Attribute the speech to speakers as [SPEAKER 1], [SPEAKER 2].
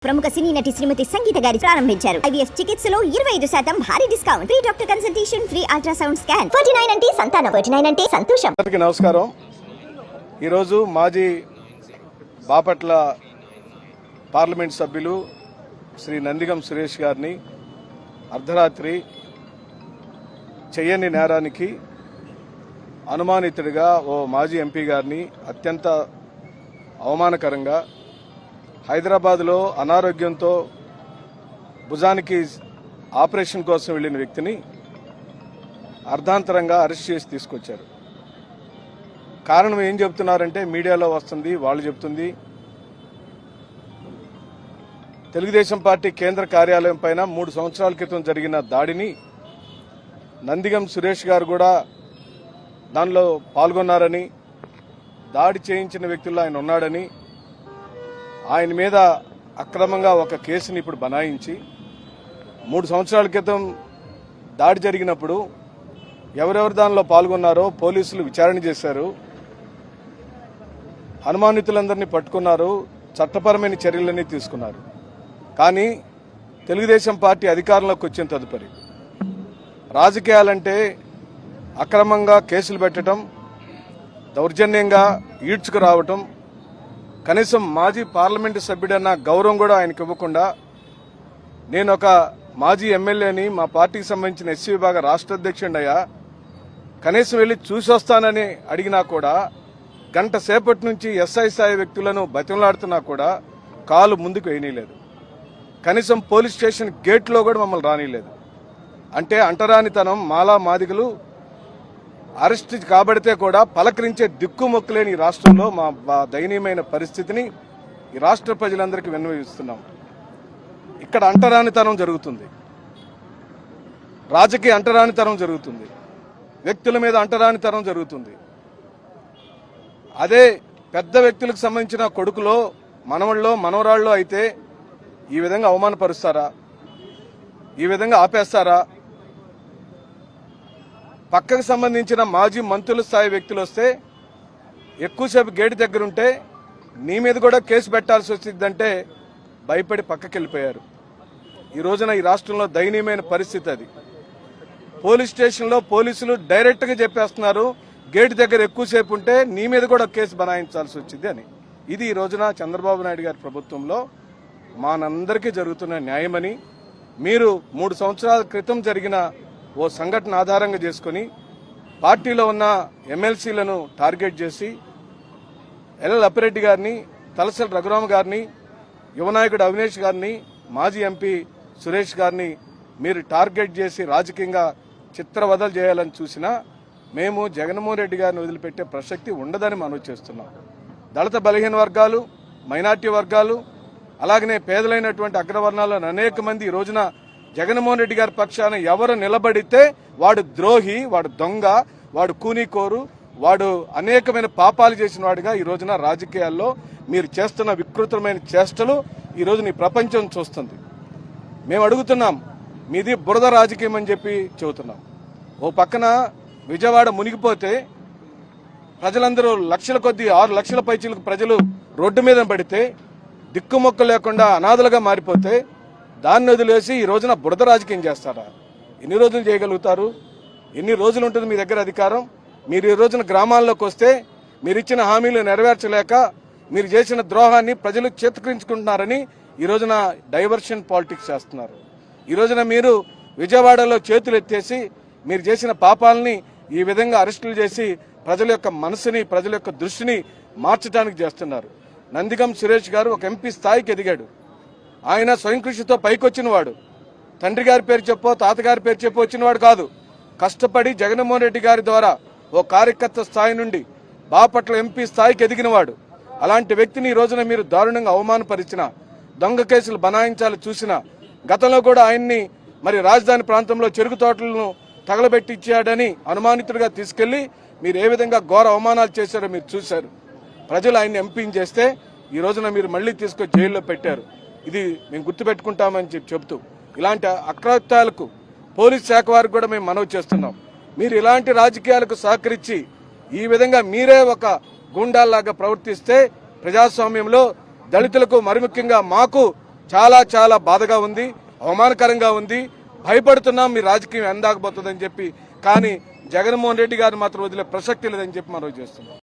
[SPEAKER 1] ప్రముఖ సినీ నటి శ్రీమతి సంగీత గారి ప్రారంభించారు. IVF చికిత్సలో 25% భారీ discount, free doctor consultation, free ultrasound scan. 49 అంటే సంతానం, 49 అంటే సంతోషం.
[SPEAKER 2] అందరికీ నమస్కారం. ఈరోజు మాజీ బాపట్ల పార్లమెంట్ సభ్యులు శ్రీ నందిగం సురేష్ గారిని అర్ధరాత్రి చెయ్యని నేరానికి అనుమానితుడిగా ఓ మాజీ ఎంపీ గారిని అత్యంత అవమానకరంగా హైదరాబాద్లో అనారోగ్యంతో భుజానికి ఆపరేషన్ కోసం వెళ్లిన వ్యక్తిని అర్ధాంతరంగా అరెస్ట్ చేసి తీసుకొచ్చారు. కారణం ఏం చెబుతున్నారంటే మీడియాలో వస్తుంది, వాళ్ళు చెబుతుంది తెలుగుదేశం పార్టీ కేంద్ర కార్యాలయం పైన 3 సంవత్సరాల క్రితం జరిగిన దాడిని నందిగం సురేష్ గారు కూడా దానిలో పాల్గొన్నారని, దాడి చేయించిన వ్యక్తుల్లో ఆయన ఉన్నాడని, ఆయన మీద అక్రమంగా ఒక కేసుని ఇప్పుడు బనాయించి 3 సంవత్సరాల క్రితం దాడి జరిగినప్పుడు ఎవరెవరు దానిలో పాల్గొన్నారో పోలీసులు విచారణ చేశారు, అనుమానితులందరినీ పట్టుకున్నారు, చట్టపరమైన చర్యలన్నీ తీసుకున్నారు. కానీ తెలుగుదేశం పార్టీ అధికారంలోకి వచ్చిన తదుపరి రాజకీయాలంటే అక్రమంగా కేసులు పెట్టడం, దౌర్జన్యంగా ఈడ్చుకు రావటం, కనీసం మాజీ పార్లమెంటు సభ్యుడన్న గౌరవం కూడా ఆయనకు ఇవ్వకుండా, నేను ఒక మాజీ ఎమ్మెల్యేని, మా పార్టీకి సంబంధించిన ఎస్సీ విభాగ రాష్ట్ర అధ్యక్షుడయ్యా, కనీసం వెళ్లి చూసొస్తానని అడిగినా కూడా గంట సేపటి నుంచి ఎస్ఐ స్థాయి వ్యక్తులను బతిమలాడుతున్నా కూడా కాలు ముందుకు వేయనీయలేదు. కనీసం పోలీస్ స్టేషన్ గేట్లో కూడా మమ్మల్ని రానిలేదు. అంటే అంటరానితనం, మాలా మాదిగలు అరెస్ట్ కాబడితే కూడా పలకరించే దిక్కుమొక్కులేని ఈ రాష్ట్రంలో మా దయనీయమైన పరిస్థితిని ఈ రాష్ట్ర ప్రజలందరికీ విన్నవిస్తున్నాం. ఇక్కడ అంటరానితనం జరుగుతుంది, రాజకీయ అంటరానితనం జరుగుతుంది, వ్యక్తుల మీద అంటరానితనం జరుగుతుంది. అదే పెద్ద వ్యక్తులకు సంబంధించిన కొడుకులో, మనవళ్ళలో, మనవరాళ్ళలో అయితే ఈ విధంగా అవమానపరుస్తారా? ఈ విధంగా ఆపేస్తారా? పక్కకు సంబంధించిన మాజీ మంత్రుల స్థాయి వ్యక్తులు వస్తే ఎక్కువసేపు గేటు దగ్గర ఉంటే నీ మీద కూడా కేసు పెట్టాల్సి వచ్చిందంటే భయపడి పక్కకి వెళ్ళిపోయారు. ఈ రోజున ఈ రాష్ట్రంలో దయనీయమైన పరిస్థితి అది. పోలీస్ స్టేషన్లో పోలీసులు డైరెక్ట్గా చెప్పేస్తున్నారు, గేటు దగ్గర ఎక్కువసేపు ఉంటే నీ మీద కూడా కేసు బనాయించాల్సి వచ్చింది అని. ఇది ఈ రోజున చంద్రబాబు నాయుడు గారి ప్రభుత్వంలో మానందరికీ జరుగుతున్న న్యాయమని, మీరు 3 సంవత్సరాల క్రితం జరిగిన ఓ సంఘటన ఆధారంగా చేసుకుని పార్టీలో ఉన్న ఎమ్మెల్సీలను టార్గెట్ చేసి ఎల్ అప్పిరెడ్డి గారిని, తలసరి రఘురామ గారిని, యువనాయకుడు అవినేష్ గారిని, మాజీ ఎంపీ సురేష్ గారిని మీరు టార్గెట్ చేసి రాజకీయంగా చిత్రవదలు చేయాలని చూసినా మేము జగన్మోహన్ రెడ్డి గారిని వదిలిపెట్టే ప్రసక్తి ఉండదని మనవి చేస్తున్నాం. దళిత బలహీన వర్గాలు, మైనార్టీ వర్గాలు, అలాగనే పేదలైనటువంటి అగ్రవర్ణాలను అనేక మంది ఈ రోజున జగన్మోహన్ రెడ్డి గారి పక్షాన ఎవరు నిలబడితే వాడు ద్రోహి, వాడు దొంగ, వాడు కూనీకోరు, వాడు అనేకమైన పాపాలు చేసిన వాడిగా ఈ రోజున రాజకీయాల్లో మీరు చేస్తున్న వికృతమైన చేష్టలు ఈ రోజు నీ ప్రపంచం చూస్తుంది. మేము అడుగుతున్నాం, మీది బురద రాజకీయం అని చెప్పి చెబుతున్నాం. ఓ పక్కన విజయవాడ మునిగిపోతే ప్రజలందరూ లక్షల కొద్దీ 6 లక్షల పైచీలకు ప్రజలు రోడ్డు మీద పడితే దిక్కుమొక్క లేకుండా అనాథలుగా మారిపోతే దాన్ని వదిలేసి ఈ రోజున బురద రాజకీయం చేస్తారా? ఎన్ని రోజులు చేయగలుగుతారు? ఎన్ని రోజులు ఉంటుంది మీ దగ్గర అధికారం? మీరు ఈ రోజున గ్రామాల్లోకి వస్తే మీరు ఇచ్చిన హామీలు నెరవేర్చలేక మీరు చేసిన ద్రోహాన్ని ప్రజలు చేతుకరించుకుంటున్నారని ఈ రోజున డైవర్షన్ పాలిటిక్స్ చేస్తున్నారు. ఈ రోజున మీరు విజయవాడలో చేతులు ఎత్తేసి మీరు చేసిన పాపాలని ఈ విధంగా అరెస్టులు చేసి ప్రజల యొక్క మనసుని, ప్రజల యొక్క దృష్టిని మార్చడానికి చేస్తున్నారు. నందిగం సురేష్ గారు ఒక ఎంపీ స్థాయికి ఎదిగాడు. ఆయన స్వయం కృషితో పైకొచ్చినవాడు. తండ్రి గారి పేరు చెప్పో, తాతగారి పేరు చెప్పో వచ్చినవాడు కాదు. కష్టపడి జగన్మోహన్ రెడ్డి గారి ద్వారా ఓ కార్యకర్త స్థాయి నుండి బాపట్ల ఎంపీ స్థాయికి ఎదిగినవాడు. అలాంటి వ్యక్తిని ఈ రోజున మీరు దారుణంగా అవమానపరిచిన, దొంగ కేసులు బనాయించాలి చూసిన, గతంలో కూడా ఆయన్ని మరి రాజధాని ప్రాంతంలో చెరుకు తోటలను తగలబెట్టి ఇచ్చాడని అనుమానితుడిగా తీసుకెళ్లి మీరు ఏ విధంగా ఘోర అవమానాలు చేశారో మీరు చూశారు. ప్రజలు ఆయన్ని ఎంపీని చేస్తే ఈ రోజున మీరు మళ్లీ తీసుకొచ్చి జైల్లో పెట్టారు. ఇది మేము గుర్తుపెట్టుకుంటామని చెబుతూ ఇలాంటి అకృత్యాలకు పోలీస్ శాఖ వారికి కూడా మేము మనవి చేస్తున్నాం. మీరు ఇలాంటి రాజకీయాలకు సహకరించి ఈ విధంగా మీరే ఒక గూండాల్లాగా ప్రవర్తిస్తే ప్రజాస్వామ్యంలో దళితులకు మరి ముఖ్యంగా మాకు చాలా చాలా బాధగా ఉంది, అవమానకరంగా ఉంది. భయపడుతున్నాం మీ రాజకీయం ఎందాకపోతుందని చెప్పి. కానీ జగన్మోహన్ రెడ్డి గారు మాత్రం వదిలే ప్రసక్తి లేదని చెప్పి మనం చేస్తున్నాం.